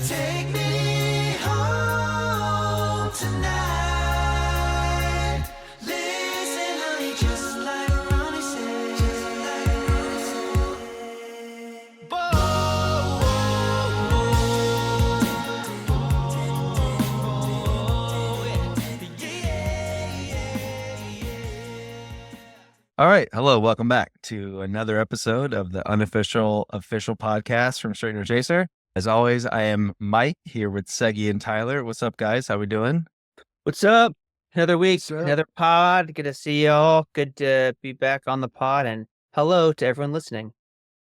Take me home tonight. Listen, honey, just like Ronnie said. Just like Ronnie said. Whoa, All right. Hello. Welcome back to another episode of the unofficial official podcast from Straightener Chaser. As always, I am Mike here with Seggy and Tyler. What's up, guys? How we doing? What's up? Another week, What's up? another pod. Good to see y'all. Good to be back on the pod. And hello to everyone listening.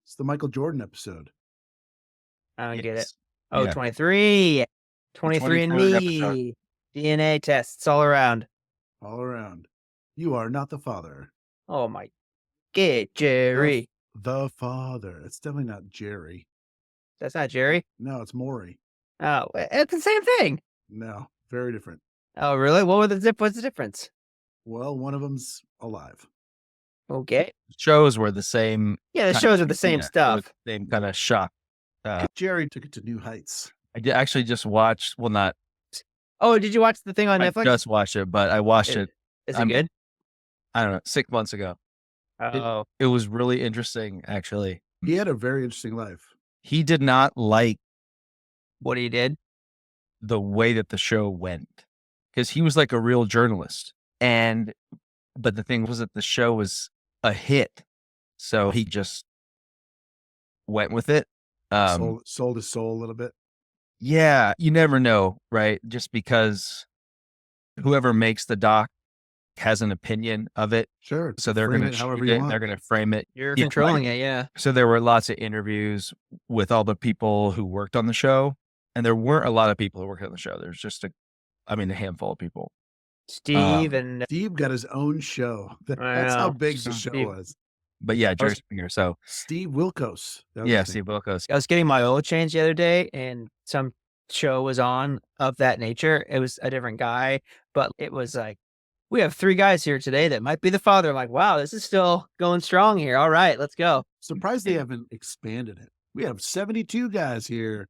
It's the Michael Jordan episode. I don't get it. Yes. Oh, Yeah. 23. 23 and 23rd me. episode. DNA tests all around. All around. You are not the father. Oh my. Get Jerry. The father. It's definitely not Jerry. That's not Jerry. No, it's Maury. Oh, it's the same thing. No, very different. Oh, really? What's the difference? Well, one of them's alive. Okay. Shows were the same. Yeah, the shows are the same stuff. Same kind of shock. Jerry took it to new heights. Actually just watched. Well, not. Oh, did you watch the thing on I Netflix? just watched it, but I watched it. Is it good? I don't know, 6 months ago. Oh, It was really interesting, actually. He had a very interesting life. He did not like what he did? the way that the show went because he was like a real journalist. But the thing was that the show was a hit. So he just went with it. Sold his soul a little bit. Yeah, you never know, right? Just because whoever makes the doc has an opinion of it. Sure. So they're Frame going it to however shoot you it. want. They're going to frame it. You're Yeah, controlling right. it, yeah. So there were lots of interviews with all the people who worked on the show. And there weren't a lot of people who worked on the show. There's just a handful of people. Steve and Steve got his own show. That's know. how big the show Steve. was. But yeah, Jerry Springer. So Steve Wilkos. That was yeah, his name. Steve Wilkos. I was getting my oil changed the other day and some show was on of that nature. It was a different guy, but it was like, we have 3 guys here today that might be the father. I'm like, wow, this is still going strong here. All right, let's go. Surprised they haven't expanded it. We have 72 guys here.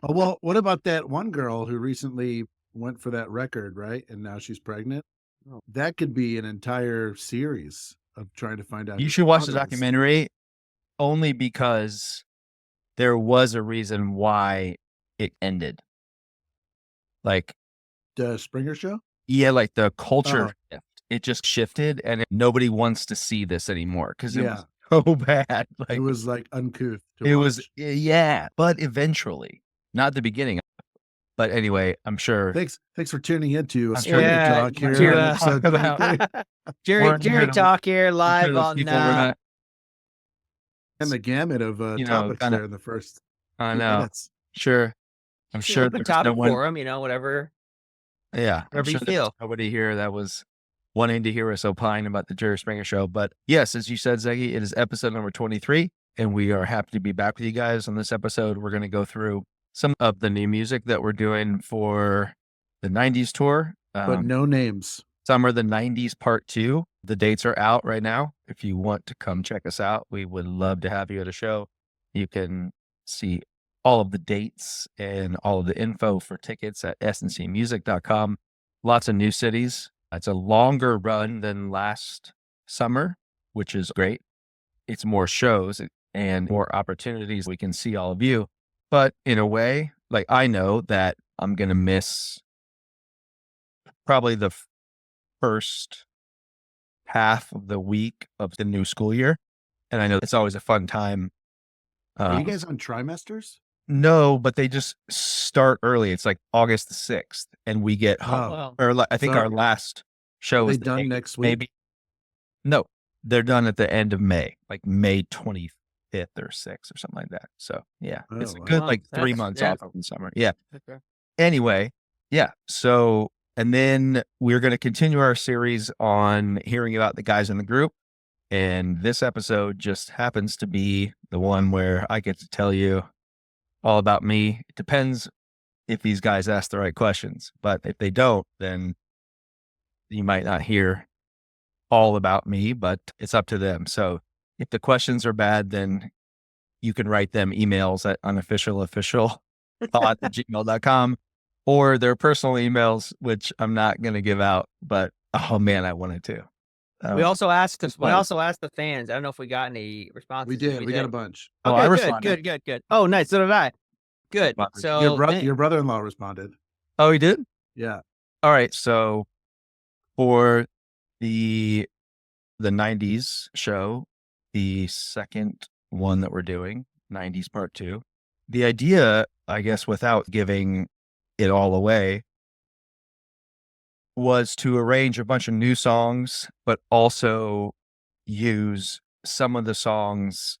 Oh, well, what about that one girl who recently went for that record, right? And now she's pregnant. Oh. That could be an entire series of trying to find out. You who should watch the father is. documentary only because there was a reason why it ended. Like, The Springer Show? yeah, like the culture Oh. shift. It just shifted and nobody wants to see this anymore because it Yeah. was so bad. Like It was like uncouth. to it was, watch. yeah, but eventually, not the beginning. But anyway, I'm sure. Thanks for tuning into I'm Springer sure- Talk here. to, on episode about- 23. Jerry We're here to- Talk here I'm sure live those on people were not- And the gamut of You know, topics kinda- there in the first I few know. minutes. Sure. I'm sure open there's topic no one. for him, whatever. Yeah. I'm Whatever you sure there's feel. nobody here that was wanting to hear us opine about the Jerry Springer Show. But yes, as you said, Zeggy, it is episode number 23, and we are happy to be back with you guys. On this episode, we're going to go through some of the new music that we're doing for the 90s tour. But no names. Summer the 90s Part 2. The dates are out right now. If you want to come check us out, we would love to have you at a show. You can see all of the dates and all of the info for tickets at sncmusic.com. Lots of new cities. It's a longer run than last summer, which is great. It's more shows and more opportunities. We can see all of you. But in a way, like I know that I'm going to miss probably the first half of the week of the new school year. And I know it's always a fun time. Are you guys on trimesters? No, but they just start early. It's like August the 6th, and we get home. Well, Or I think So our last show They is done next week? Maybe. No, they're done at the end of May, like May 25th or 6th or something like that. So yeah, it's a Oh, good wow. like 3 That's- months yeah. off of the summer. Yeah. okay. Anyway, yeah. So, and then we're going to continue our series on hearing about the guys in the group. And this episode just happens to be the one where I get to tell you all about me. It depends if these guys ask the right questions, but if they don't, then you might not hear all about me, but it's up to them. So if the questions are bad, then you can write them emails at unofficialofficial thought@gmail.com, or their personal emails, which I'm not going to give out, but oh man, I wanted to. We also asked we but- also asked the fans. I don't know if we got any responses. We did. We got say- a bunch. Oh, I Okay, responded. good. Oh, nice. So did I. Good. Responded. So Your brother-in-law responded. Oh, he did? Yeah. All right. So for the 90s show, the second one that we're doing, 90s part 2, the idea, I guess, without giving it all away, was to arrange a bunch of new songs, but also use some of the songs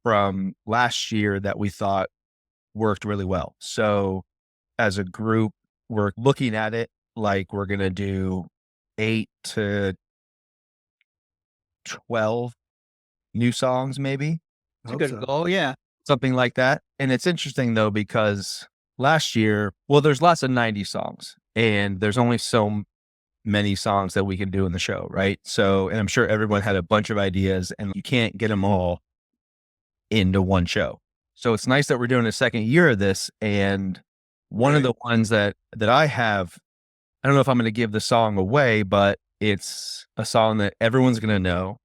from last year that we thought worked really well. So as a group, we're looking at it like we're going to do 8 to 12 new songs, maybe it's a good goal. Yeah. something like that. And it's interesting though, because last year, well, there's lots of 90 songs and there's only so many songs that we can do in the show, right? So, and I'm sure everyone had a bunch of ideas and you can't get them all into one show. So it's nice that we're doing a second year of this. And one of the ones that I have, I don't know if I'm going to give the song away, but it's a song that everyone's going to know.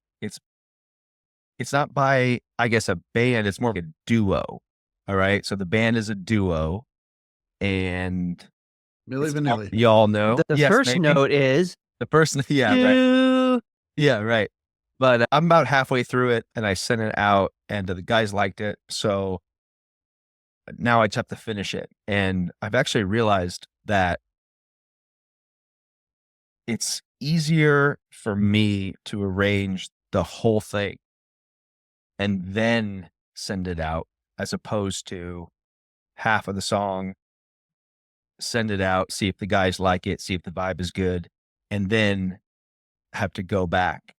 It's not by, I guess, a band. It's more like a duo. All right. So the band is a duo and Milli Vanilli. y'all know. The Yes, first maybe. note is The person, yeah, right. "Do." Yeah, right. But I'm about halfway through it and I sent it out and the guys liked it. So now I just have to finish it. And I've actually realized that it's easier for me to arrange the whole thing and then send it out as opposed to half of the song, send it out, see if the guys like it, see if the vibe is good, and then have to go back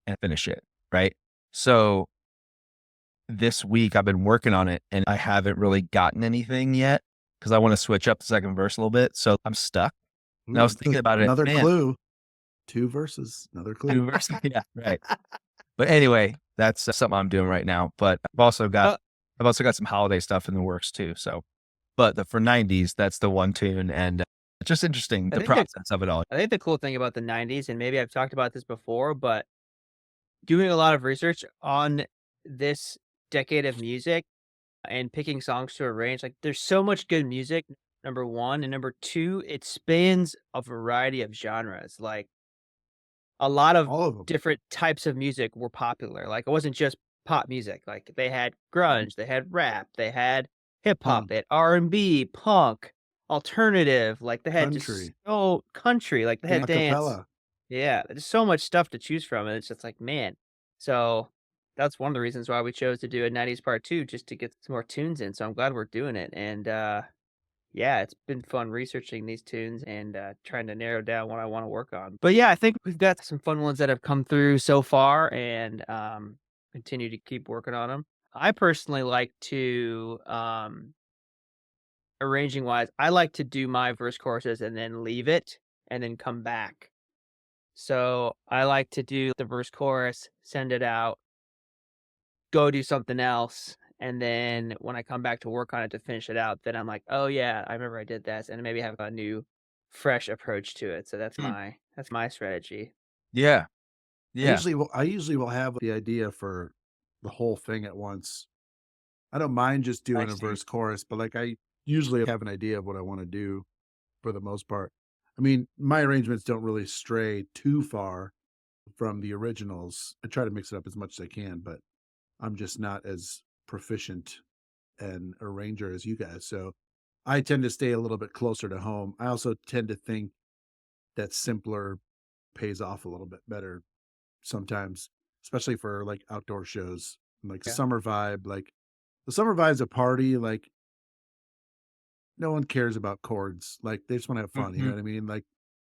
and finish it, right? So this week I've been working on it and I haven't really gotten anything yet because I want to switch up the second verse a little bit. So I'm stuck. And I was thinking about it. Another man, clue. 2 verses. Another clue. two verses. Yeah, right. But anyway, that's something I'm doing right now. But I've also got some holiday stuff in the works too. So, but for 90s, that's the one tune, and it's just interesting the process of it all. I think the cool thing about the 90s, and maybe I've talked about this before, but doing a lot of research on this decade of music and picking songs to arrange, like there's so much good music, number one. And number two, it spans a variety of genres. Like a lot of All of them. different types of music were popular. Like it wasn't just pop music. Like they had grunge, they had rap, they had hip hop, they had R&B, punk, alternative. Like they had Country. country. Like they had dance. Acapella. Yeah, there's so much stuff to choose from, and it's just like, man. So that's one of the reasons why we chose to do a 90s part 2, just to get some more tunes in. So I'm glad we're doing it. And yeah, it's been fun researching these tunes and trying to narrow down what I want to work on. But yeah, I think we've got some fun ones that have come through so far, and continue to keep working on them. I personally like to, arranging wise, I like to do my verse choruses and then leave it and then come back. So I like to do the verse chorus, send it out, go do something else, and then when I come back to work on it to finish it out, then I'm like, oh yeah, I remember I did that, and maybe have a new, fresh approach to it. So that's my strategy. Yeah. Yeah. I usually will have the idea for the whole thing at once. I don't mind just doing Nice, a dude. verse chorus, but like I usually have an idea of what I want to do for the most part. I mean, my arrangements don't really stray too far from the originals. I try to mix it up as much as I can, but I'm just not as proficient an arranger as you guys. So I tend to stay a little bit closer to home. I also tend to think that simpler pays off a little bit better sometimes, especially for like outdoor shows, like Yeah. summer vibe. Like the summer vibe's a party. Like no one cares about chords. Like they just want to have fun. You know what I mean? Like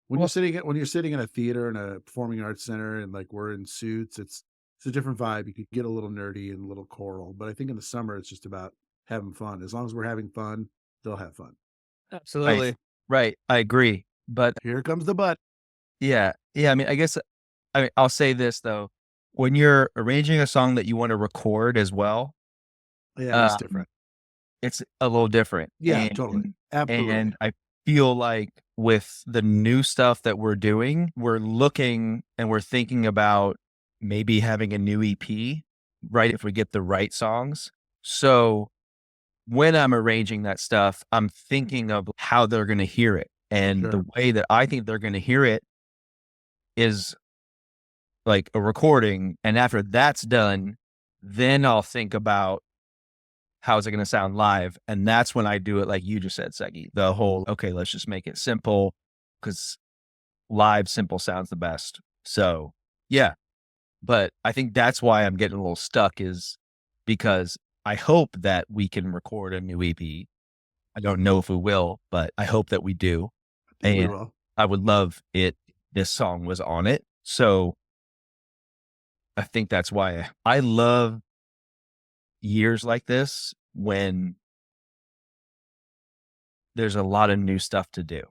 when you're sitting in a theater and a performing arts center and like we're in suits, it's a different vibe. You could get a little nerdy and a little choral, but I think in the summer it's just about having fun. As long as we're having fun, they'll have fun. Absolutely. Right. I agree. But Here comes the but. yeah. I mean, I'll say this though. When you're arranging a song that you want to record as well, Yeah, it's different. it's a little different. Yeah, totally. Absolutely. And I feel like with the new stuff that we're doing, we're looking and we're thinking about maybe having a new EP, right? If we get the right songs. So when I'm arranging that stuff, I'm thinking of how they're going to hear it. And Sure. the way that I think they're going to hear it is like a recording. And after that's done, then I'll think about how is it going to sound live. And that's when I do it like you just said, Segi. The whole, okay, let's just make it simple because live simple sounds the best. So yeah. But I think that's why I'm getting a little stuck is because I hope that we can record a new EP. I don't know if we will, but I hope that we do. I think we And will. I would love it. This song was on it. So I think that's why I love years like this when there's a lot of new stuff to do,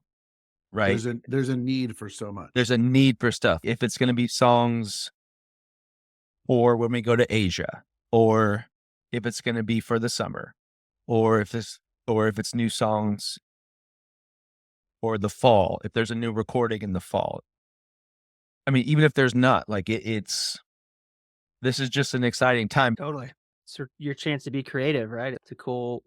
right? There's a need for so much. There's a need for stuff. If it's going to be songs or when we go to Asia, or if it's going to be for the summer, or if it's new songs or the fall, if there's a new recording in the fall. I mean, even if there's not, like this is just an exciting time. Totally. It's your chance to be creative, right? It's a cool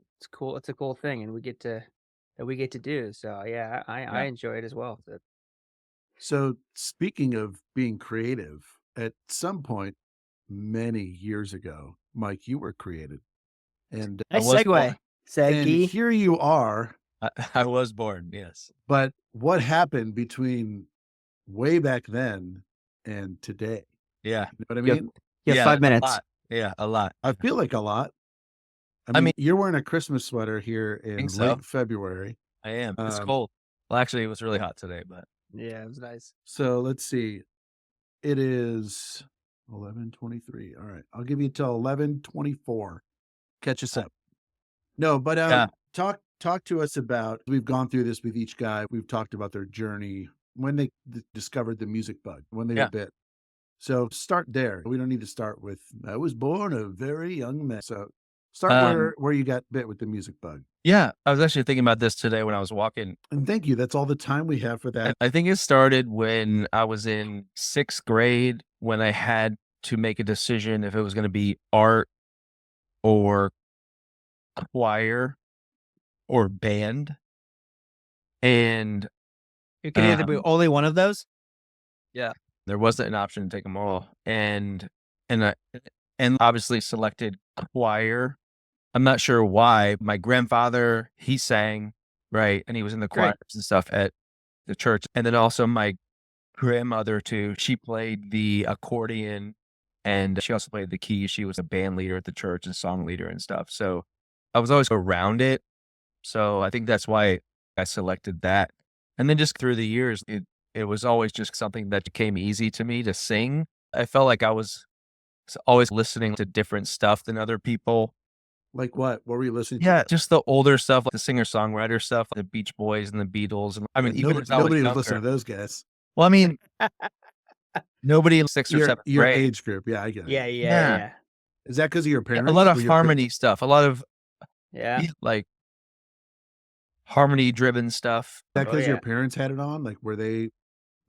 thing, and we get to do. So yeah, I enjoy it as well. So speaking of being creative, at some point many years ago, Mike, you were created. And Nice was segue, and Segi. here you are. I was born, yes. But what happened between way back then and today? Yeah. You know what I You have- mean? You have 5 a minutes. lot. Yeah, a lot. I feel like a lot. I I mean, mean- you're wearing a Christmas sweater here in think so. late February. I am. It's Um, cold. Well, actually, it was really hot today, but Yeah, it was nice. So let's see. It is 11:23. All right. I'll give you till 11:24. Catch us up. No, but Yeah. talk to us about, we've gone through this with each guy. We've talked about their journey when they discovered the music bug, when they Yeah. were bit. So start there. We don't need to start with I was born a very young man. So start where you got bit with the music bug. yeah, I was actually thinking about this today when I was walking. And thank you. That's all the time we have for that. I think it started when I was in 6th grade when I had to make a decision if it was going to be art or choir or band. And It could either be only one of those. there wasn't an option to take them all. And obviously selected choir. I'm not sure why. My grandfather, he sang, right? And he was in the Great. choirs and stuff at the church. And then also my grandmother too. She played the accordion and she also played the keys. She was a band leader at the church and song leader and stuff. So I was always around it. So I think that's why I selected that. And then just through the years, it was always just something that came easy to me to sing. I felt like I was always listening to different stuff than other people. Like what? What were you listening to? Yeah, just the older stuff, like the singer-songwriter stuff, like the Beach Boys and the Beatles. And I mean, even as I was nobody was younger. listening to those guys. Well, I mean, nobody in 6th or Your 7th your grade. age group. Yeah, I get it. Yeah. Is that because of your parents? A lot of Were your harmony stuff, a lot of Yeah. like harmony-driven stuff. Is that Oh, because yeah. your parents had it on? Like, were they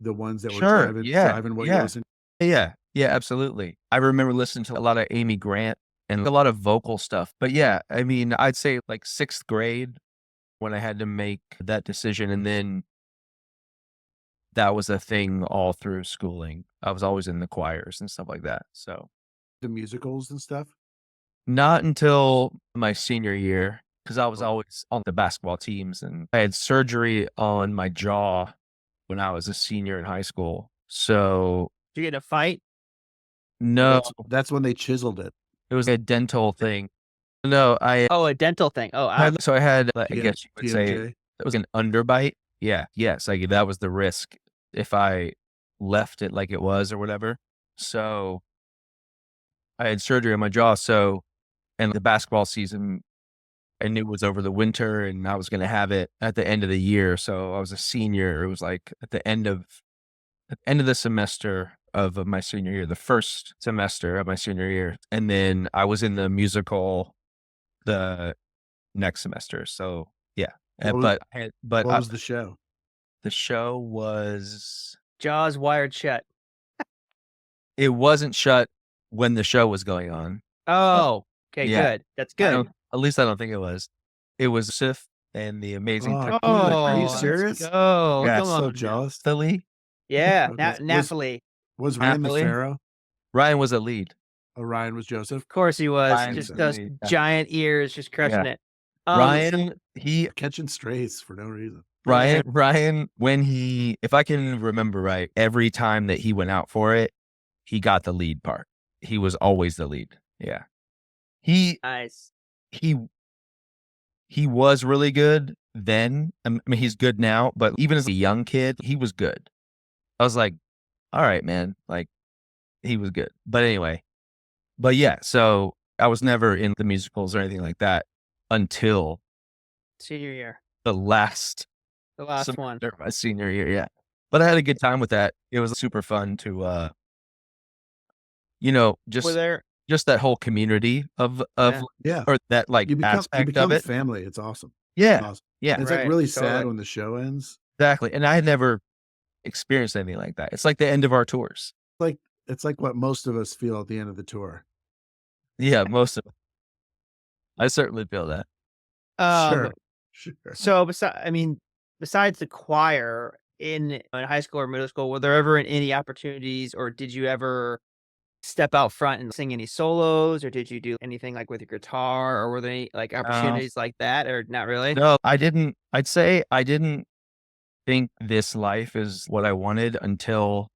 the ones that were Sure, driving yeah, driving what you yeah. listened? Yeah, absolutely. I remember listening to a lot of Amy Grant and a lot of vocal stuff. But yeah, I mean, I'd say like 6th grade when I had to make that decision. And then that was a thing all through schooling. I was always in the choirs and stuff like that. So The musicals and stuff? not until my senior year, because I was Oh. always on the basketball teams and I had surgery on my jaw when I was a senior in high school. So Did you get in a fight? no, That's when they chiseled it. it was a dental thing. No, Oh, a dental thing. Oh, I had, I TM guess you would say, TMJ. it was an underbite. Yeah. Yes. Like that was the risk if I left it like it was or whatever. So I had surgery on my jaw. So, and the basketball season I knew was over the winter and I was going to have it at the end of the year. So I was a senior. It was like at the end of the semester of my senior year, the first semester of my senior year. And then I was in the musical, the next semester. So yeah. What was- But What was the show? the show was, Jaws wired shut. it wasn't shut when the show was going on. Oh, okay, Yeah. good. That's I good. don't, at least I don't think it was. It was Sif and the Amazing Oh, Technicolor dude, are you let's serious? go. Yeah, Come I'm so on. jealous. Philly. Yeah, Okay. Napoli. Was Ryan the Happily? Pharaoh? Ryan was a lead. Orion was Joseph? Of course he was. Ryan Just was those the lead, yeah. giant ears, just crushing it. Ryan, Catching strays for no reason. Ryan, when if I can remember right, every time that he went out for it, he got the lead part. He was always the lead. Yeah. Nice. He was really good then. I mean, he's good now, but even as a young kid, he was good. I was like, all right, man. Like, he was good. But anyway, but yeah, so I was never in the musicals or anything like that until Senior year. the last The last one. semester of my senior year. Yeah. But I had a good time with that. It was super fun to, Were just there that whole community of Yeah. or that like You aspect become of it. family. It's awesome. Yeah. Awesome. Yeah. And it's Right, like really totally. sad when the show ends. Exactly. And I had never experienced anything like that. It's like the end of our tours. It's like what most of us feel at the end of the tour. Yeah, most of it. I certainly feel that. Sure. So besides the choir in high school or middle school, were there ever any opportunities, or did you ever step out front and sing any solos, or did you do anything like with your guitar, or were there any like opportunities like that, or not really? No, I didn't. I'd say I didn't think this life is what I wanted until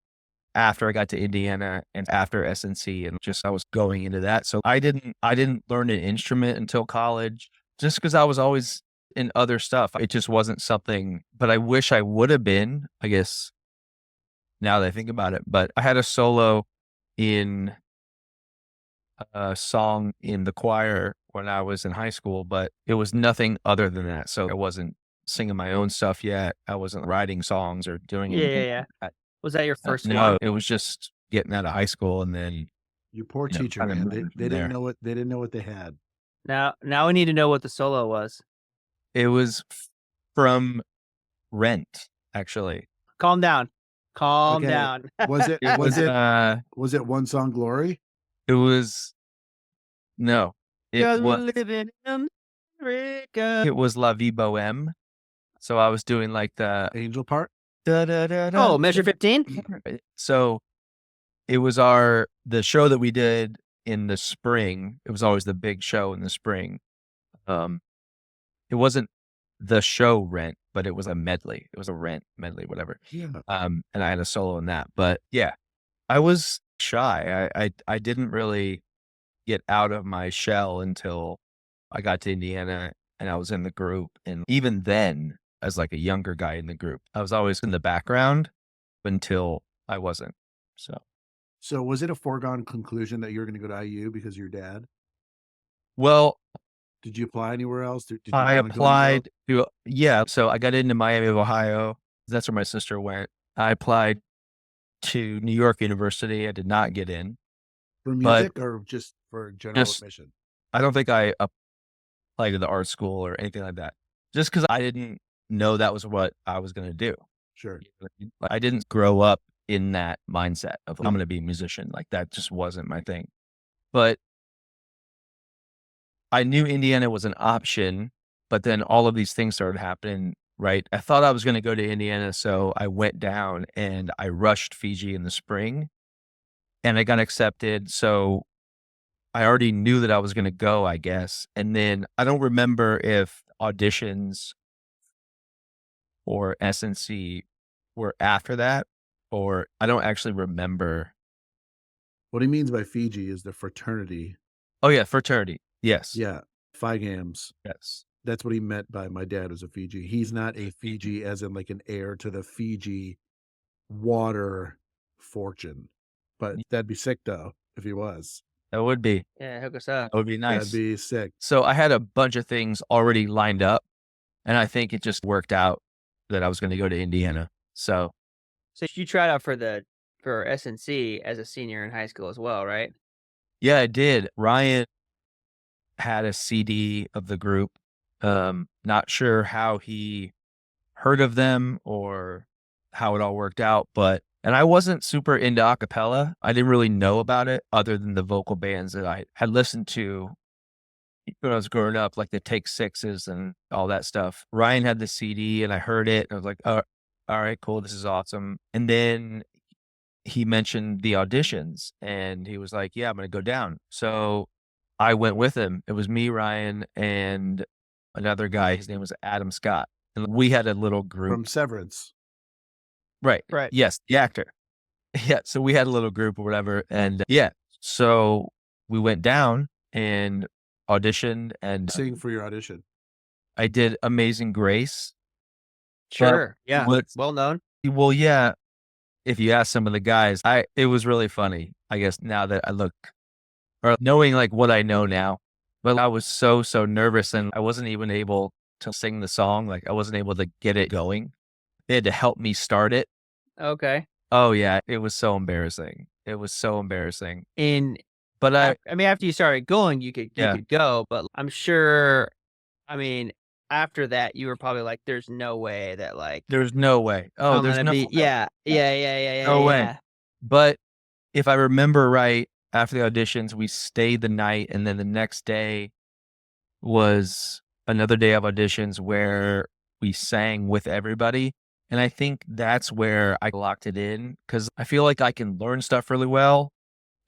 after I got to Indiana and after SNC, and just I was going into that. So I didn't learn an instrument until college, just because I was always in other stuff. It just wasn't something, but I wish I would have been, I guess, now that I think about it. But I had a solo in a song in the choir when I was in high school, but it was nothing other than that. So I wasn't singing my own stuff yet. I wasn't writing songs or doing anything. Yeah. like that. Was that your first No, one? it was just getting out of high school, and then You poor you know, teacher, kinda man. moving They from there. didn't know what they had. Now we need to know what the solo was. It was from Rent, actually. Calm down. Calm Okay. down. Was it It was was it was it One Song Glory? it was no. It 'Cause we're was living in America. it was La Vie Boheme. So I was doing like the Angel part? da, da, da, da, Oh, measure da. 15? So it was the show that we did in the spring. It was always the big show in the spring. It wasn't the show Rent, but it was a medley. It was a Rent medley, whatever. Yeah. And I had a solo in that. But yeah, I was shy. I didn't really get out of my shell until I got to Indiana and I was in the group. And even then, as like a younger guy in the group, I was always in the background until I wasn't. So was it a foregone conclusion that you were going to go to IU because of your dad? Well, Did you apply anywhere else? Did you I wanna go and go? applied to, yeah. So I got into Miami of Ohio. That's where my sister went. I applied to New York University. I did not get in. For but music or just for general just- admission? I don't think I applied to the art school or anything like that. Just because I didn't know that was what I was going to do. Sure. Like, I didn't grow up in that mindset of I'm going to be a musician. Like that just wasn't my thing. But I knew Indiana was an option, but then all of these things started happening, right? I thought I was going to go to Indiana, so I went down and I rushed Fiji in the spring and I got accepted. So I already knew that I was going to go, I guess. And then I don't remember if auditions or SNC were after that, or I don't actually remember. What he means by Fiji is the fraternity. Oh yeah, fraternity. Yes. Yeah. Phi Gams. Yes. That's what he meant by my dad was a Fiji. He's not a Fiji as in like an heir to the Fiji water fortune. But that'd be sick though if he was. That would be. Yeah, hook us up. That would be nice. That'd be sick. So I had a bunch of things already lined up, and I think it just worked out that I was going to go to Indiana. So So you tried out for SNC as a senior in high school as well, right? yeah, I did. Ryan had a CD of the group, Not sure how he heard of them or how it all worked out, and I wasn't super into acapella. I didn't really know about it other than the vocal bands that I had listened to when I was growing up, like the Take Sixes and all that stuff. Ryan had the CD and I heard it. And I was like, oh, all right, cool. This is awesome. And then he mentioned the auditions and he was like, yeah, I'm going to go down. So I went with him. It was me, Ryan, and another guy. His name was Adam Scott. And we had a little group. From Severance. Right. Right. Yes, the actor. Yeah. So we had a little group or whatever. And yeah. So we went down and auditioned and Sing for your audition. I did Amazing Grace. Sure. Yeah. what's- Well known. Well, yeah. If you ask some of the guys, it was really funny, I guess, now that I look or knowing like what I know now. But I was so nervous and I wasn't even able to sing the song. Like I wasn't able to get it going. They had to help me start it. Okay. Oh yeah, it was so embarrassing. It was so embarrassing. But I mean, after you started going, you could go, but I'm sure. I mean, after that, you were probably like, "There's no way that like there's no way. Oh, I'm there's gonna no be." way. Yeah. No way. But if I remember right, after the auditions, we stayed the night, and then the next day was another day of auditions where we sang with everybody. And I think that's where I locked it in because I feel like I can learn stuff really well.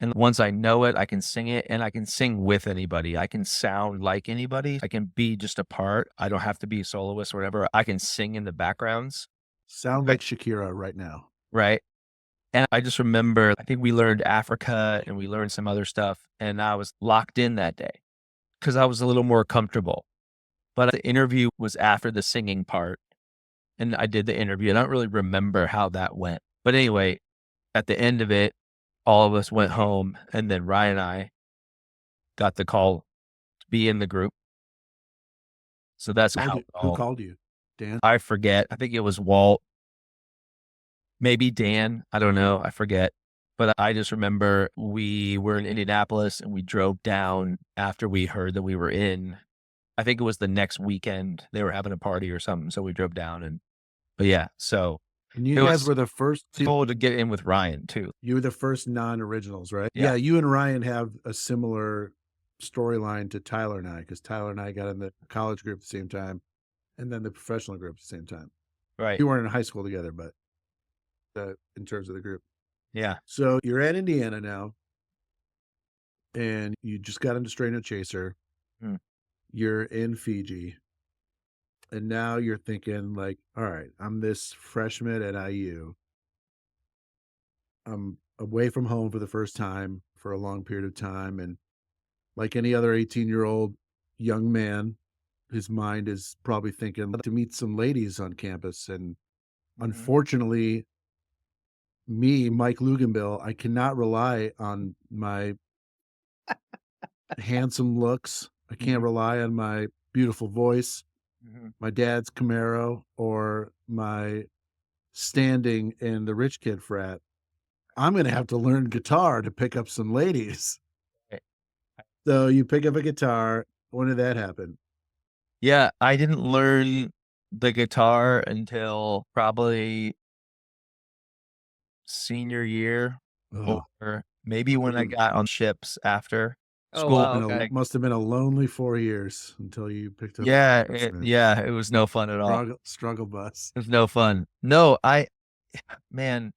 And once I know it, I can sing it and I can sing with anybody. I can sound like anybody. I can be just a part. I don't have to be a soloist or whatever. I can sing in the backgrounds. Sound like Shakira right now. Right. And I just remember, I think we learned Africa and we learned some other stuff. And I was locked in that day because I was a little more comfortable. But the interview was after the singing part. And I did the interview. And I don't really remember how that went. But anyway, at the end of it, all of us went home. And then Ryan and I got the call to be in the group. So that's how Who called you? Dan? I forget. I think it was Walt. Maybe Dan. I don't know. I forget. But I just remember we were in Indianapolis and we drove down after we heard that we were in. I think it was the next weekend. They were having a party or something. So we drove down but yeah. So And you guys were the first cool to get in with Ryan too. You were the first non-originals, right? Yeah. You and Ryan have a similar storyline to Tyler and I, because Tyler and I got in the college group at the same time and then the professional group at the same time. Right. We weren't in high school together, but in terms of the group. Yeah. So you're at Indiana now and you just got into Straight No Chaser. Hmm. You're in Fiji. And now you're thinking like, all right, I'm this freshman at IU. I'm away from home for the first time for a long period of time. And like any other 18-year-old young man, his mind is probably thinking to meet some ladies on campus. And unfortunately, me, Mike Luginbill, I cannot rely on my handsome looks. I can't rely on my beautiful voice, my dad's Camaro, or my standing in the rich kid frat. I'm going to have to learn guitar to pick up some ladies. So you pick up a guitar. When did that happen? Yeah, I didn't learn the guitar until probably senior year or maybe when I got on ships after school. wow, okay. Must have been a lonely 4 years until you picked up. Yeah, it was no fun at all. Struggle bus. It was no fun. No, man,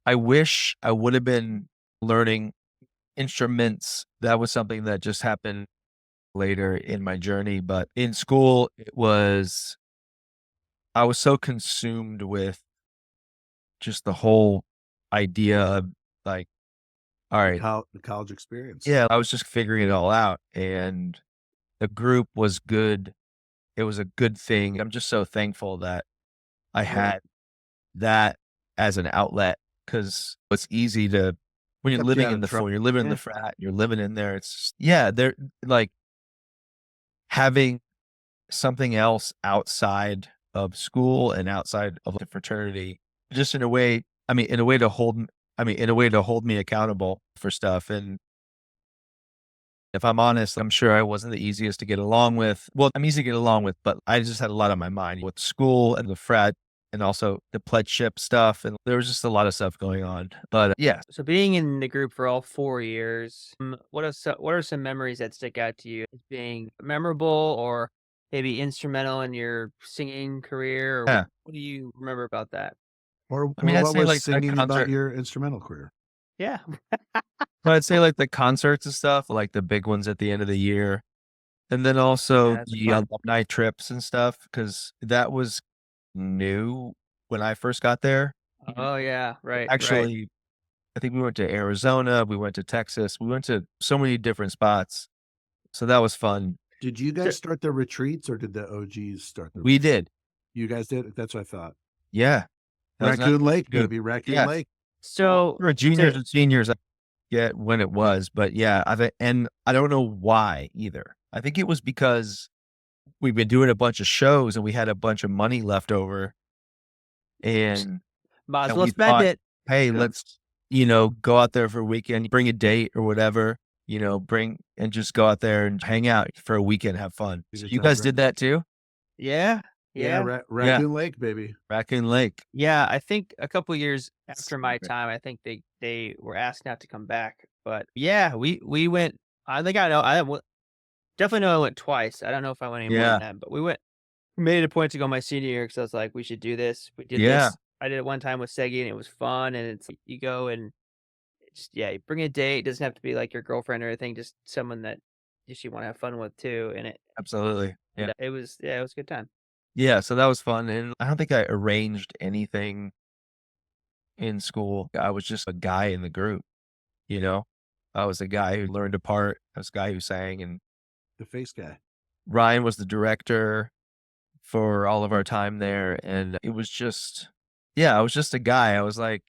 I wish I would have been learning instruments. That was something that just happened later in my journey. But in school, I was so consumed with just the whole idea of like, all right, The college experience. yeah, I was just figuring it all out. And the group was good. It was a good thing. I'm just so thankful that I had that as an outlet because it's easy to, when you're living in the frat, you're living in the frat, you're living in there. It's they're like having something else outside of school and outside of the fraternity, just in a way to hold me accountable for stuff. And If I'm honest, I'm sure I wasn't the easiest to get along with. Well, I'm easy to get along with, but I just had a lot on my mind with school and the frat and also the pledgeship stuff. And there was just a lot of stuff going on. But yeah, So being in the group for all 4 years, what are some memories that stick out to you as being memorable or maybe instrumental in your singing career? Or yeah. what do you remember about that? Or I mean, or I'd what say was like the singing about concert, your instrumental career? Yeah. but I'd say like the concerts and stuff, like the big ones at the end of the year. And then Yeah, also that's the fun. alumni trips and stuff, because that was new when I first got there. Oh yeah, right. Actually, I think we went to Arizona, we went to Texas, we went to so many different spots. So that was fun. Did you So, guys start the retreats or did the OGs start the We retreats? did. You guys did? That's what I thought. Yeah. That was not Raccoon Lake, good. baby. Raccoon Yeah. Lake. so We were to juniors and seniors, I forget when it was, but yeah, and I don't know why either. I think it was because we've been doing a bunch of shows and we had a bunch of money left over and might as and well we spend thought, it. hey, Yeah. let's, go out there for a weekend, bring a date or whatever, bring and just go out there and hang out for a weekend, have fun. Be So good you times, guys right? did that too? Yeah. Yeah, Yeah. Yeah. Raccoon Lake, baby. Raccoon Lake. Yeah, I think a couple years after my Secret. time, I think they were asked not to come back. But yeah, we went. I think I know. Definitely know I went twice. I don't know if I went any more than Yeah. that, but we went. Made it a point to go my senior year because I was like, we should do this. We did Yeah. this. I did it one time with Segi and it was fun. And it's you go and just you bring a date. It doesn't have to be like your girlfriend or anything. Just someone that just you want to have fun with too. And Absolutely. Yeah. it was it was a good time. Yeah, so that was fun, and I don't think I arranged anything in school. I was just a guy in the group, you know? I was a guy who learned a part. I was a guy who sang, and The face guy. Ryan was the director for all of our time there, and it was just I was just a guy. I was, like,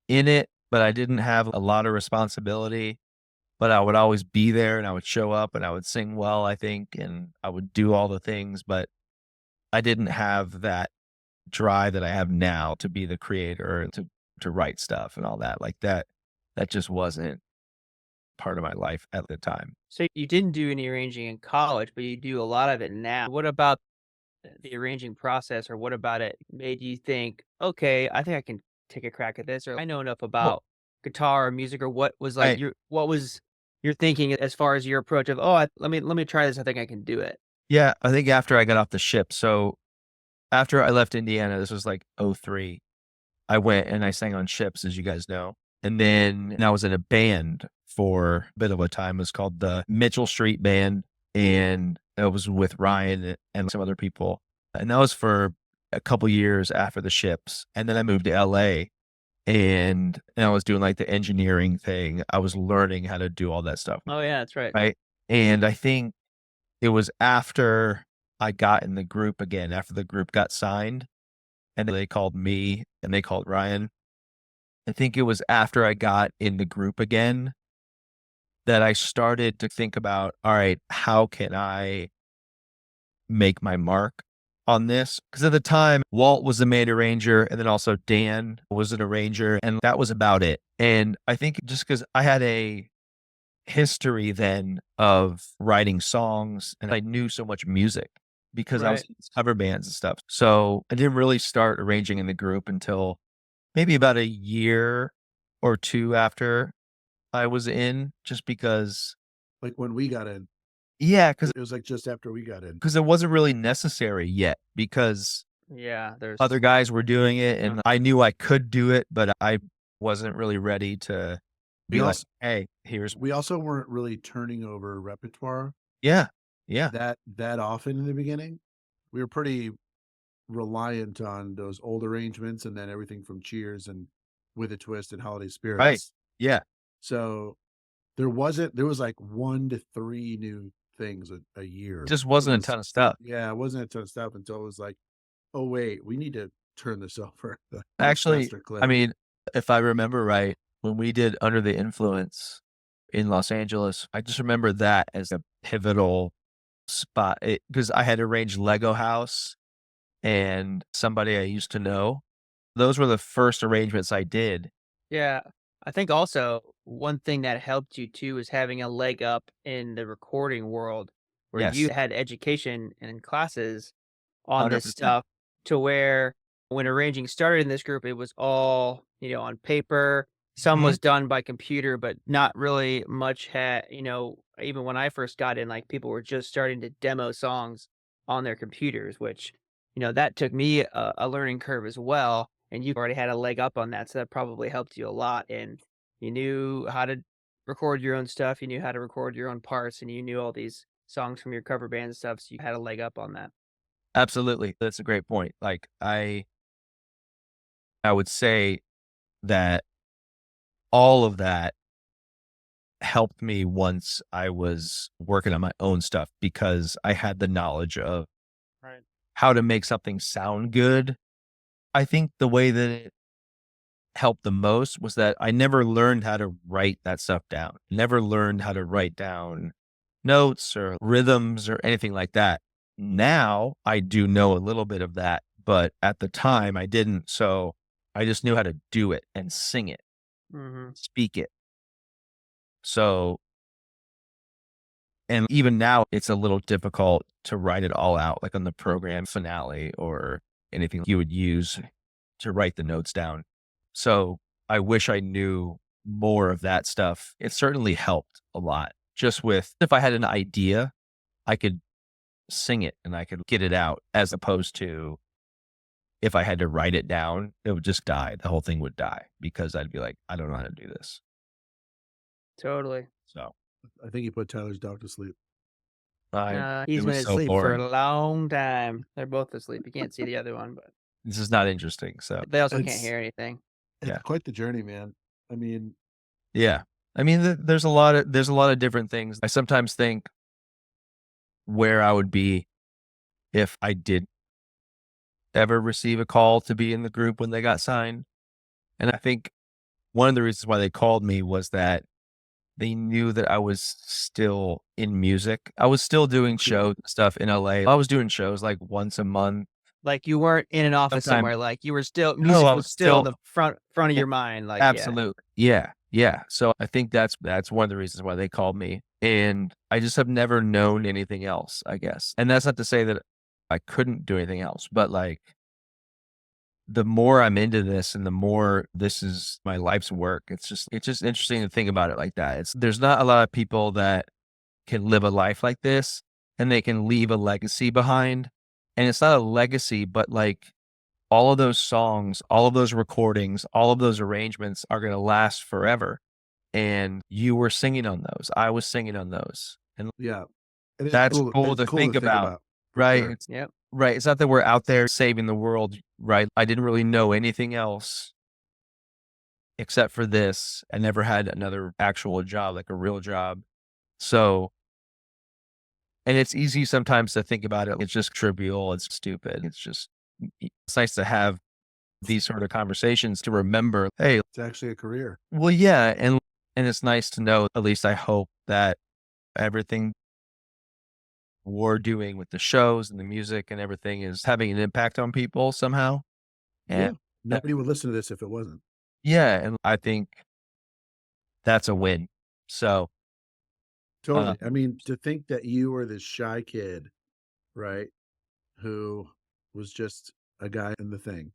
in it, but I didn't have a lot of responsibility, but I would always be there, and I would show up, and I would sing well, I think, and I would do all the things, but I didn't have that drive that I have now to be the creator and to write stuff and all that. Like that just wasn't part of my life at the time. So you didn't do any arranging in college, but you do a lot of it now. What about the arranging process, or what about it made you think, okay, I think I can take a crack at this, or I know enough Well, about guitar or music, or what was like I what was your thinking as far as your approach of, oh, let me try this. I think I can do it. yeah, I think after I got off the ship. So after I left Indiana, this was like '03. I went and I sang on ships, as you guys know. And I was in a band for a bit of a time. It was called the Mitchell Street Band. And it was with Ryan and some other people. And that was for a couple years after the ships. And then I moved to LA and I was doing like the engineering thing. I was learning how to do all that stuff. Oh yeah, that's right. Right. And I think it was after I got in the group again, after the group got signed and they called me and they called Ryan. I think it was after I got in the group again that I started to think about, all right, how can I make my mark on this? Because at the time, Walt was the main arranger, and then also Dan was an arranger, and that was about it. And I think just because I had a history then of writing songs and I knew so much music because I was Right. in these cover bands and stuff. So I didn't really start arranging in the group until maybe about a year or two after I was in, just because, Like when we got in. yeah, because It was like just after we got in. it wasn't really necessary yet because Yeah, there's other guys were doing it and I knew I could do it, but I wasn't really ready to We be like, also hey, here's, we also weren't really turning over repertoire yeah, yeah, that often in the beginning. We were pretty reliant on those old arrangements and then everything from Cheers and With a Twist and Holiday right, Spirits. yeah, So there was like 1 to 3 new things a year. just It wasn't a was, ton of stuff. yeah, it wasn't a ton of stuff until it was like, oh wait, we need to turn this over. The Actually, master clip. I mean, if I remember right, when we did Under the Influence in Los Angeles, I just remember that as a pivotal spot because I had arranged Lego House and somebody I used to know. Those were the first arrangements I did. yeah. I think also one thing that helped you too is having a leg up in the recording world where Yes. you had education and classes on this 100%. stuff to where when arranging started in this group, it was all, on paper. Some Mhm. was done by computer, but not really much had, even when I first got in, like people were just starting to demo songs on their computers, which, that took me a learning curve as well. And you already had a leg up on that. So that probably helped you a lot. And you knew how to record your own stuff. You knew how to record your own parts and you knew all these songs from your cover band and stuff. So you had a leg up on that. Absolutely. That's a great point. Like I would say that all of that helped me once I was working on my own stuff because I had the knowledge of Right. how to make something sound good. I think the way that it helped the most was that I never learned how to write that stuff down. Never learned how to write down notes or rhythms or anything like that. Now I do know a little bit of that, but at the time I didn't. So I just knew how to do it and sing it, Mm-hmm. speak it. So, and even now it's a little difficult to write it all out, like on the program finale or anything you would use to write the notes down. So I wish I knew more of that stuff. It certainly helped a lot. Just with, if I had an idea, I could sing it and I could get it out, as opposed to if I had to write it down, it would just die. The whole thing would die because I'd be like, I don't know how to do this. Totally. So I think you put Tyler's dog to sleep. it He's was been so asleep for boring. a long time. They're both asleep. You can't see the other one, but This is not interesting. So they also can't It's- hear anything. It's Yeah. quite the journey, man. I mean, yeah, I mean, there's a lot of different things. I sometimes think where I would be if I did ever receive a call to be in the group when they got signed. And I think one of the reasons why they called me was that they knew that I was still in music. I was still doing shows and stuff in LA. I was doing shows like once a month. Like you weren't in an office Sometime- somewhere. Like you were still No, music I was was still still- the front of Yeah, your mind. Like Absolutely. Yeah. Yeah. So I think that's one of the reasons why they called me. And I just have never known anything else, I guess. And that's not to say that I couldn't do anything else, but like the more I'm into this and the more this is my life's work, it's just interesting to think about it like that. There's not a lot of people that can live a life like this and they can leave a legacy behind. And it's not a legacy, but like all of those songs, all of those recordings, all of those arrangements are going to last forever. And you were singing on those. I was singing on those. And yeah. And it's that's cool it's to think about, for right? sure. Yep. Right. It's not that we're out there saving the world, right? I didn't really know anything else except for this. I never had another actual job, like a real job. So, and it's easy sometimes to think about it. It's just trivial. It's stupid. It's nice to have these sort of conversations to remember, hey, It's actually a career. well, yeah. And it's nice to know, at least I hope that everything we're doing with the shows and the music and everything is having an impact on people somehow. Yeah. And Nobody would listen to this if it wasn't. yeah, and I think that's a win. So, Totally. I mean, to think that you were this shy kid, right, who was just a guy in the thing.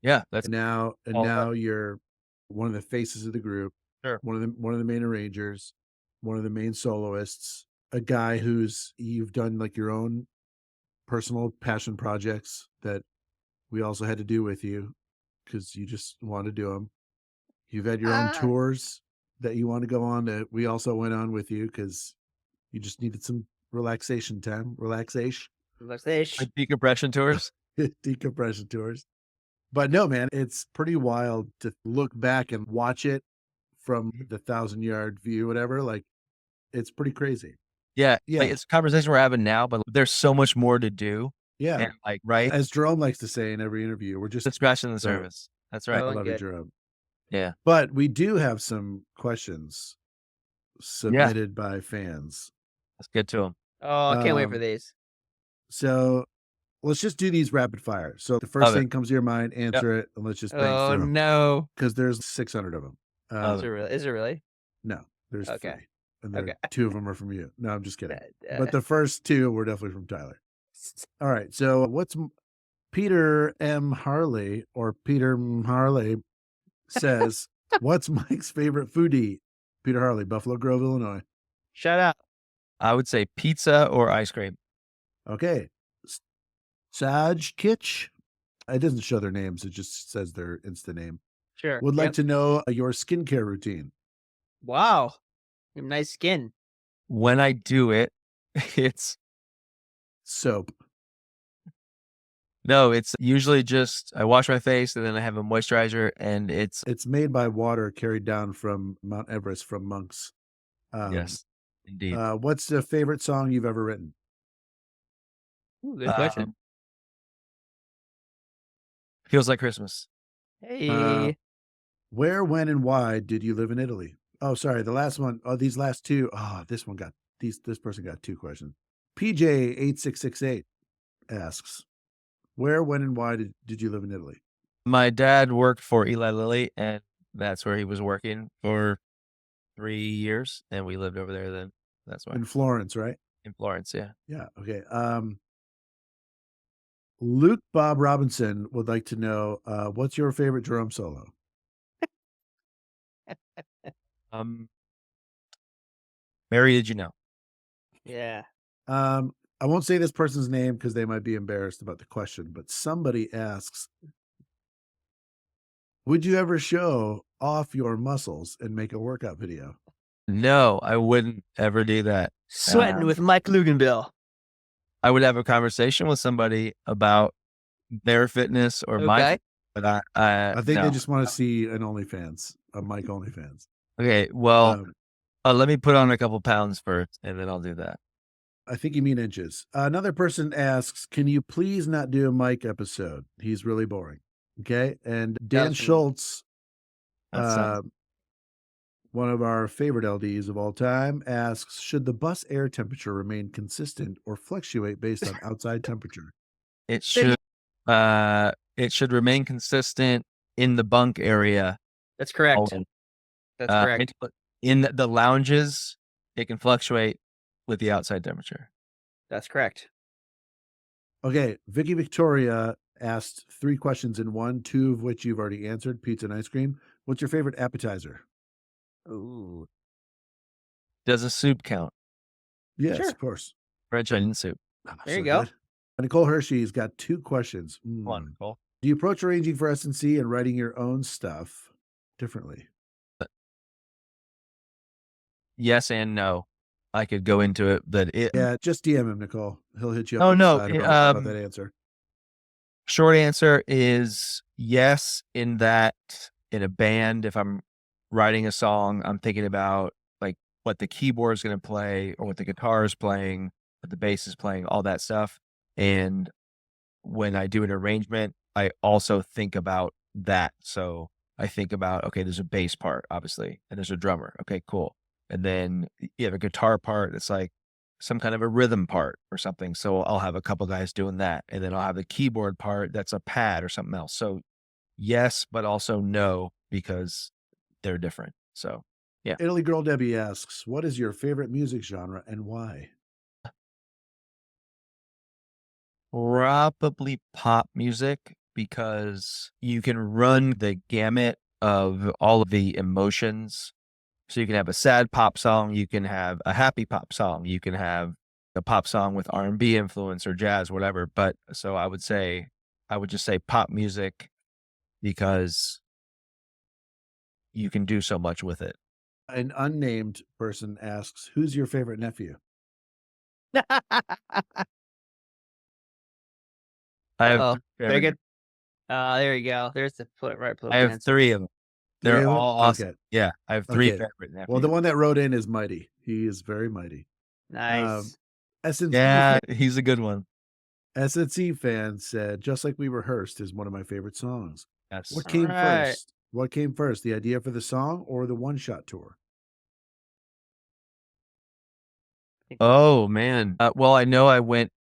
yeah, that's And now all that- now you're one of the faces of the group, Sure. one of the main arrangers, one of the main soloists, a guy you've done like your own personal passion projects that we also had to do with you because you just wanted to do them. You've had your own tours that you want to go on that we also went on with you because you just needed some relaxation time, relaxation, like decompression tours. decompression tours. But no, man, it's pretty wild to look back and watch it from the 1,000-yard view, whatever. Like, it's pretty crazy. Yeah. Yeah. Like, it's a conversation we're having now, but there's so much more to do. Yeah. And like, right? As Jerome likes to say in every interview, we're just It's scratching the So- surface. That's right. I Oh, love you, good. Jerome. Yeah. But we do have some questions submitted by fans. Let's get to them. Oh, I can't wait for Um, these. So let's just do these rapid fire. So the first Love it. thing comes to your mind, answer it, and let's just bang Oh through them no. because there's 600 of them. Love Is it really? No, there's Okay. 3. And Okay. 2 of them are from you. No, I'm just kidding. Uh, But the first 2 were definitely from Tyler. All right. So Peter M. Harley or Peter M. Harley says, what's Mike's favorite food to eat? Peter Harley, Buffalo Grove, Illinois. Shout out. I would say pizza or ice cream. Okay. Saj Kitch. It doesn't show their names. It just says their Insta name. Sure. Would like Yep. to know your skincare routine. Wow. You have nice skin. When I do it, it's Soap. usually just I wash my face and then I have a moisturizer, and it's It's made by water carried down from Mount Everest from monks. yes, indeed. What's the favorite song you've ever written? Ooh, good question. Feels like Christmas. Hey. Where, when, and why did you live in Italy? Oh, sorry. The last one. Oh, these last 2. Oh, this person got 2 questions. PJ8668 asks, where, when, and why did you live in Italy? My dad worked for Eli Lilly, and that's where he was working for 3 years, and we lived over there then. That's why. In Florence, right? In Florence, yeah. Yeah. Okay. Luke Bob Robinson would like to know, what's your favorite drum solo? Mary, did you know? Yeah. I won't say this person's name because they might be embarrassed about the question, but somebody asks, would you ever show off your muscles and make a workout video? No, I wouldn't ever do that. Sweating with Mike Luginbill. I would have a conversation with somebody about their fitness or my Okay. fitness, but I I think no. they just want to see an OnlyFans, a Mike OnlyFans. Okay, well, let me put on a couple pounds first, and then I'll do that. I think you mean inches. Another person asks, can you please not do a Mike episode? He's really boring. Okay. And Dan Schultz, one of our favorite LDs of all time, asks, should the bus air temperature remain consistent or fluctuate based on outside temperature? It should remain consistent in the bunk area. That's correct. always. That's correct. In the lounges, it can fluctuate with the outside temperature. That's correct. Okay. Vicky Victoria asked 3 questions in one, 2 of which you've already answered, pizza and ice cream. What's your favorite appetizer? Ooh. Does a soup count? Yes, Sure. of course. French onion soup. There you go. Good. Nicole Hershey's got 2 questions. Wonderful. Do you approach arranging for S&C and writing your own stuff differently? Yes and no. I could go into it, but Yeah, just DM him, Nicole. He'll hit you up. Oh, on the no, side about that answer. short answer is yes, in that in a band, if I'm writing a song, I'm thinking about like what the keyboard is going to play or what the guitar is playing, what the bass is playing, all that stuff. And when I do an arrangement, I also think about that. So I think about, okay, there's a bass part, obviously, and there's a drummer. Okay, cool. And then you have a guitar part that's like some kind of a rhythm part or something. So I'll have a couple guys doing that. And then I'll have the keyboard part that's a pad or something else. So yes, but also no, because they're different. So yeah. Italy Girl Debbie asks, what is your favorite music genre and why? Probably pop music, because you can run the gamut of all of the emotions. So you can have a sad pop song, you can have a happy pop song, you can have a pop song with R&B influence or jazz, whatever. But so I would just say pop music, because you can do so much with it. An unnamed person asks, who's your favorite nephew? I have very good. There you go. There's the I have answer. 3 of them. They're all awesome. Okay. Yeah, I have 3 Okay. favorite nephews. Well, the one that wrote in is mighty. He is very mighty. Nice. SNC Yeah, he's a good one. SNC fan said, just like we rehearsed is one of my favorite songs. Yes. What came Alright. first? What came first, the idea for the song or the one-shot tour? Oh man. Well, I know I went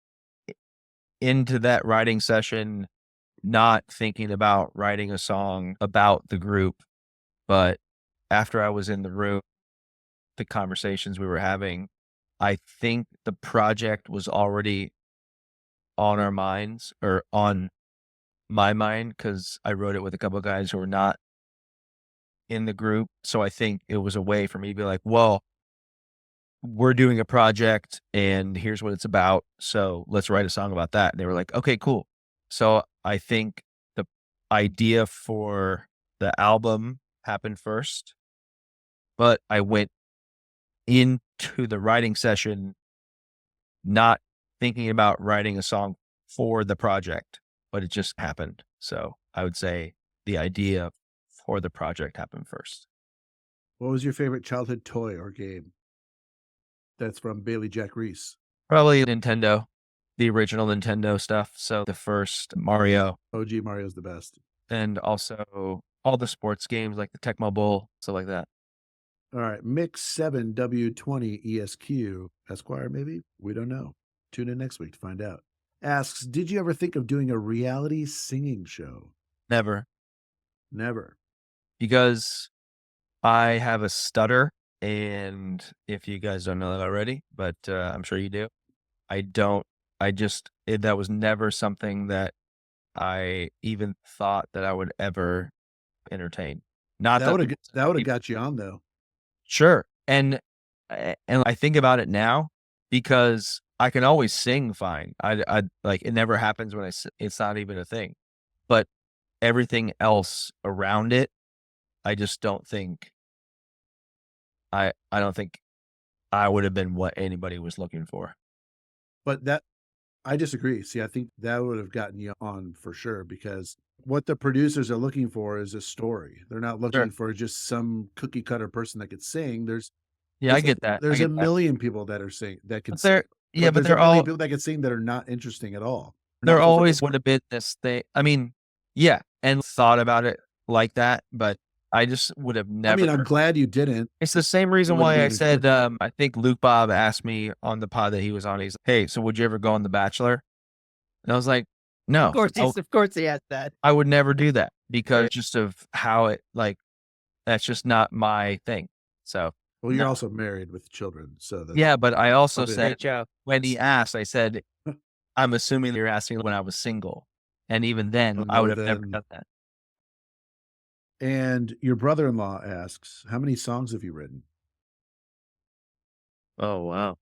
into that writing session not thinking about writing a song about the group, but after I was in the room, the conversations we were having, I think the project was already on our minds or on my mind because I wrote it with a couple of guys who were not in the group. So I think it was a way for me to be like, well, we're doing a project and here's what it's about. So let's write a song about that. And they were like, okay, cool. So I think the idea for the album happened first, but I went into the writing session not thinking about writing a song for the project, but it just happened. So I would say the idea for the project happened first. What was your favorite childhood toy or game? That's from Bailey Jack Reese. Probably Nintendo, the original Nintendo stuff. So the first Mario, OG Mario's the best. and also all the sports games like the Tecmo Bowl, stuff like that. All right, Mix 7 W20 ESQ Esquire, maybe? We don't know. Tune in next week to find out. Asks, did you ever think of doing a reality singing show? Never, Never. because I have a stutter. And if you guys don't know that already, but I'm sure you do, that was never something that I even thought that I would ever entertain. Not That would that have got you on though. Sure. And I think about it now because I can always sing fine. I like it never happens when it's not even a thing. But everything else around it, I just don't think I don't think I would have been what anybody was looking for. But that I disagree. See, I think that would have gotten you on for sure because what the producers are looking for is a story. They're not looking Sure. for just some cookie cutter person that could sing. Yeah, I get that. There's a million people that are sing that can But sing. but There's they're a million all people that can sing that are not interesting at all. there Not always would have been this thing. I mean, yeah, and thought about it like that, but I just would have I never. mean, I'm glad you didn't. It's the same reason wouldn't why be I any said, I think Luke Bob asked me on the pod that he was on, he's, hey, so would you ever go on The Bachelor? And I was like, no, Of course he has that. I would never do that because just of how it, like, that's just not my thing. So, Well, you're no. also married with children, so that's Yeah, but I also Probably said, Great job. when he asked, I said, I'm assuming you're asking when I was single. And even then, I would have never then- done that. And your brother-in-law asks, how many songs have you written? Oh, wow.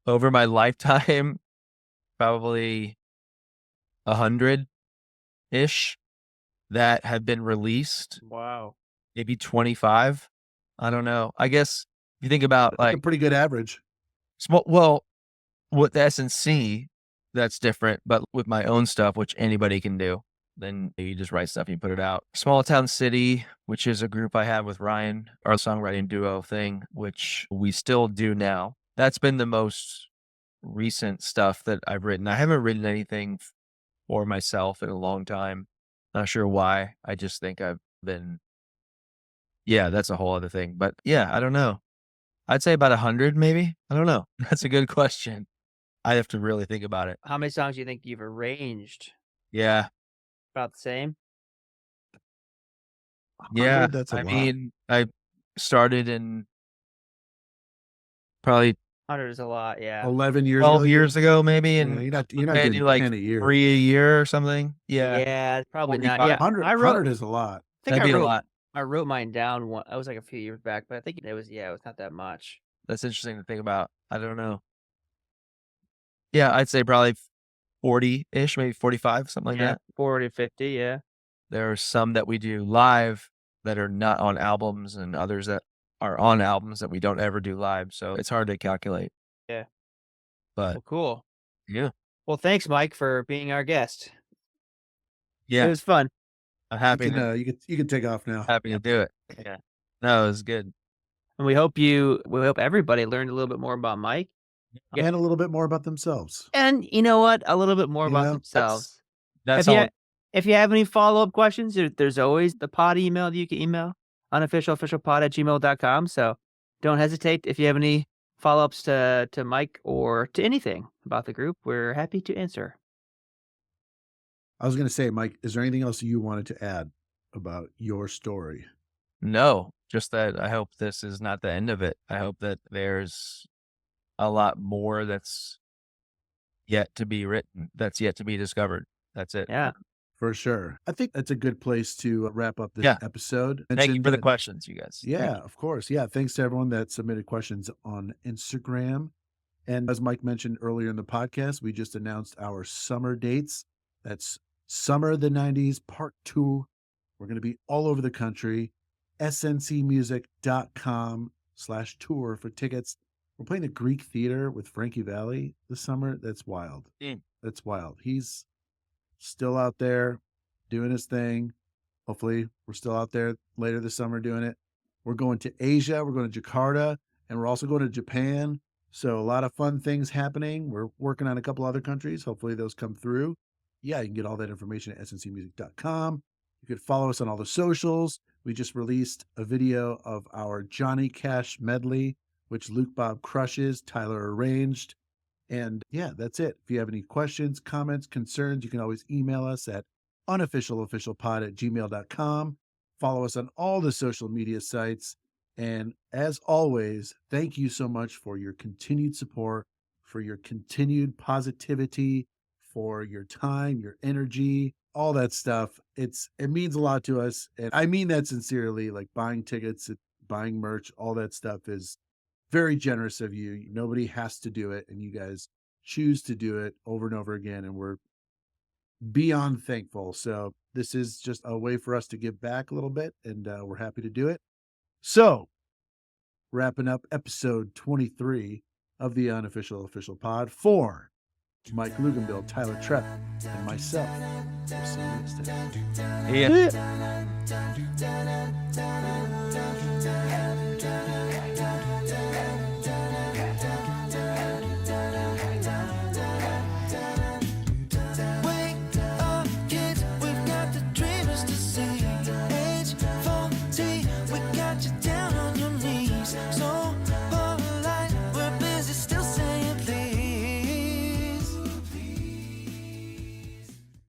Over my lifetime, probably 100-ish that have been released, Wow. maybe 25. I don't know. I guess if you think about That's a like pretty good average. small, well, with the S&C, that's different. But with my own stuff, which anybody can do, then you just write stuff and you put it out. Small Town City, which is a group I have with Ryan, our songwriting duo thing, which we still do now. That's been the most recent stuff that I've written. I haven't written anything for myself in a long time. Not sure why. I just think I've been, yeah, that's a whole other thing. But yeah, I don't know. I'd say about 100 maybe. I don't know. That's a good question. I have to really think about it. How many songs do you think you've arranged? Yeah. About the same? Yeah. 100, that's a I lot. mean, I started in probably 100 is a lot, yeah. 11 years 12 ago. years ago, maybe. Yeah, And you're not I doing do like 10 a year. 3 a year or something. Yeah. Yeah, probably not. 45. Yeah, 100, I wrote. 100 is a lot. I think That'd be a wrote. lot. I wrote mine down. That was like a few years back, but I think it was not that much. That's interesting to think about. I don't know. Yeah, I'd say probably 40-ish, maybe 45, something like that. 40 to 50. Yeah. There are some that we do live that are not on albums and others that are on albums that we don't ever do live. So it's hard to calculate. Yeah. But Well, cool. yeah. Well, thanks, Mike, for being our guest. Yeah. It was fun. I'm You can take off now. happy to do it. Yeah. No, it was good. And we hope everybody learned a little bit more about Mike. Yeah. And a little bit more about themselves. And you know what? A little bit more You about know, themselves. That's if all. if you have any follow-up questions, there's always the pod email that you can email, unofficialofficialpod@gmail.com. So don't hesitate. If you have any follow-ups to Mike or to anything about the group, we're happy to answer. I was going to say, Mike, is there anything else you wanted to add about your story? No, just that I hope this is not the end of it. I hope that there's a lot more that's yet to be written, that's yet to be discovered. That's it. Yeah. For sure. I think that's a good place to wrap up this Yeah. episode. Thank you Mentioned for the that- questions, you guys. Thank Yeah, you. of course. Yeah. Thanks to everyone that submitted questions on Instagram. And as Mike mentioned earlier in the podcast, we just announced our summer dates. That's Summer of the 90s Part 2. We're going to be all over the country. sncmusic.com/tour for tickets. We're playing the Greek Theater with Frankie Valli this summer. That's wild. Mm. That's wild. He's still out there doing his thing. Hopefully, we're still out there later this summer doing it. We're going to Asia. We're going to Jakarta, and we're also going to Japan. So a lot of fun things happening. We're working on a couple other countries. Hopefully those come through. Yeah, you can get all that information at sncmusic.com. You could follow us on all the socials. We just released a video of our Johnny Cash medley, which Luke Bob crushes, Tyler arranged. And yeah, that's it. If you have any questions, comments, concerns, you can always email us at unofficialofficialpod@gmail.com. Follow us on all the social media sites. And as always, thank you so much for your continued support, for your continued positivity, for your time, your energy, all that stuff. It means a lot to us. And I mean that sincerely, like buying tickets, buying merch, all that stuff is very generous of you. Nobody has to do it, and you guys choose to do it over and over again, and we're beyond thankful. So this is just a way for us to give back a little bit, and we're happy to do it. So wrapping up episode 23 of the Unofficial Official Pod for Mike Luginbill, Tyler Trepp, and myself. We'll see you next time. Yeah.